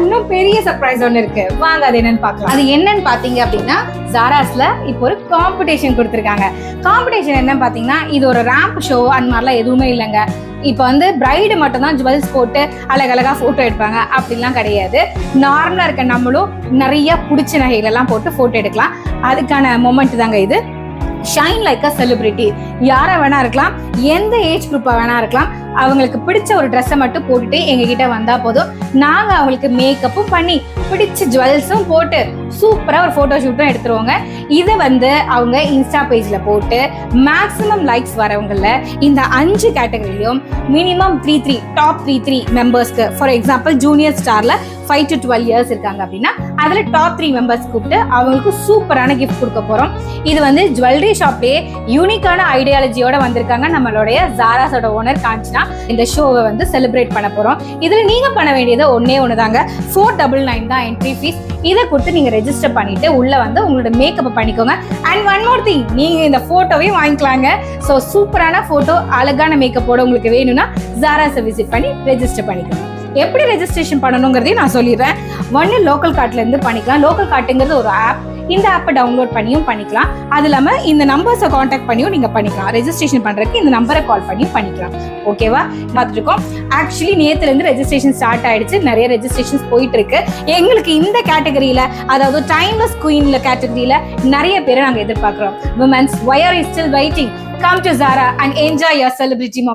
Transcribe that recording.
இன்னும் பெரிய சர்ப்ரைஸ் ஒன்று இருக்கு. வாங்க அது என்னன்னு பார்க்கலாம். அது என்னன்னு பாத்தீங்க அப்படின்னா, ஜாராஸ்ல இப்போ ஒரு காம்படிஷன் கொடுத்துருக்காங்க. காம்படிஷன் என்னன்னு பாத்தீங்கன்னா, இது ஒரு ரேம்ப் ஷோ அந்த மாதிரிலாம் எதுவுமே இல்லைங்க. இப்போ வந்து பிரைடு மட்டும் தான் ஜுவல்ஸ் போட்டு அழகழகா போட்டோ எடுப்பாங்க, அப்படிலாம் கிடையாது. நார்மலா இருக்க நம்மளும் நிறைய பிடிச்ச நகைகள் எல்லாம் போட்டு போட்டோ எடுக்கலாம். அதுக்கான மொமெண்ட் தாங்க இது. ஷைன் லைக் அ செலிபிரிட்டி. யாரா வேணா இருக்கலாம், எந்த ஏஜ் குரூப்பா வேணா இருக்கலாம். அவங்களுக்கு பிடிச்ச ஒரு ட்ரெஸ்ஸை மட்டும் போட்டுட்டு எங்ககிட்ட வந்தா போதும், நாங்க அவங்களுக்கு மேக்கப்பும் பண்ணி பிடிச்ச ஜுவல்ஸும் போட்டு சூப்பரா ஒரு போட்டோ ஷூட்டும் எடுத்துருவோங்க. இதை வந்து அவங்க இன்ஸ்டா பேஜ்ல போட்டு மேக்ஸிமம் லைக்ஸ் வரவங்கள இந்த 5 கேட்டகரியிலும் மினிமம் டாப் 3 மெம்பர்ஸ்க்கு, ஃபார் எக்ஸாம்பிள் ஜூனியர் ஸ்டார்ல 5 to 12 இயர்ஸ் இருக்காங்க அப்படின்னா அதுல டாப் 3 மெம்பர்ஸ் கூப்பிட்டு அவங்களுக்கு சூப்பரான கிஃப்ட் கொடுக்க போறோம். இது வந்து ஜுவல்லரி ஷாப்லயே யூனிக்கான ஐடியாலஜியோட வந்திருக்காங்க நம்மளுடைய ஜாராஸோட ஓனர் காஞ்சனா. இந்த ஷோவை வந்து செலிப்ரேட் பண்ண போறோம். இதுல நீங்க பண்ண வேண்டியது ஒன்னே ஒண்ணுதாங்க. 499 தான் என்ட்ரி ஃபீஸ். இதை கொடுத்து நீங்க ரெஜிஸ்டர் பண்ணிட்டு உள்ள வந்து உங்களோட மேக்கப் பண்ணிக்கோங்க. அண்ட் ஒன் மோர் திங், நீங்க இந்த போட்டோவையும் வாங்கிக்கலாங்க. ஸோ சூப்பரான போட்டோ, அழகான மேக்கப்போட உங்களுக்கு வேணும்னா ஜாராஸை விசிட் பண்ணி ரெஜிஸ்டர் பண்ணிக்கோங்க. எப்படி ரெஜிஸ்ட்ரேஷன் பண்ணணுங்கிறதையும் நான் சொல்லிடுறேன். ஒன்று லோக்கல் கார்ட்ல இருந்து பண்ணிக்கலாம். லோக்கல் கார்ட்டுங்கிறது ஒரு ஆப். இந்த ஆப்பை டவுன்லோட் பண்ணியும் பண்ணிக்கலாம். அது இல்லாமல் இந்த நம்பர்ஸை காண்டாக்ட் பண்ணியும் நீங்கள் பண்ணிக்கலாம். ரெஜிஸ்ட்ரேஷன் பண்ணுறதுக்கு இந்த நம்பரை கால் பண்ணியும் பண்ணிக்கலாம். ஓகேவா? பார்த்துருக்கோம். ஆக்சுவலி நேற்றுலேருந்து ரெஜிஸ்ட்ரேஷன் ஸ்டார்ட் ஆயிடுச்சு. நிறைய ரெஜிஸ்ட்ரேஷன்ஸ் போயிட்டு இருக்கு. எங்களுக்கு இந்த கேட்டகரியில், அதாவது டைம்லெஸ் குயின்ல கேட்டகரியில் நிறைய பேரை நாங்கள் எதிர்பார்க்குறோம். Women's, why are you still waiting? Come to Zara and enjoy your celebrity moment.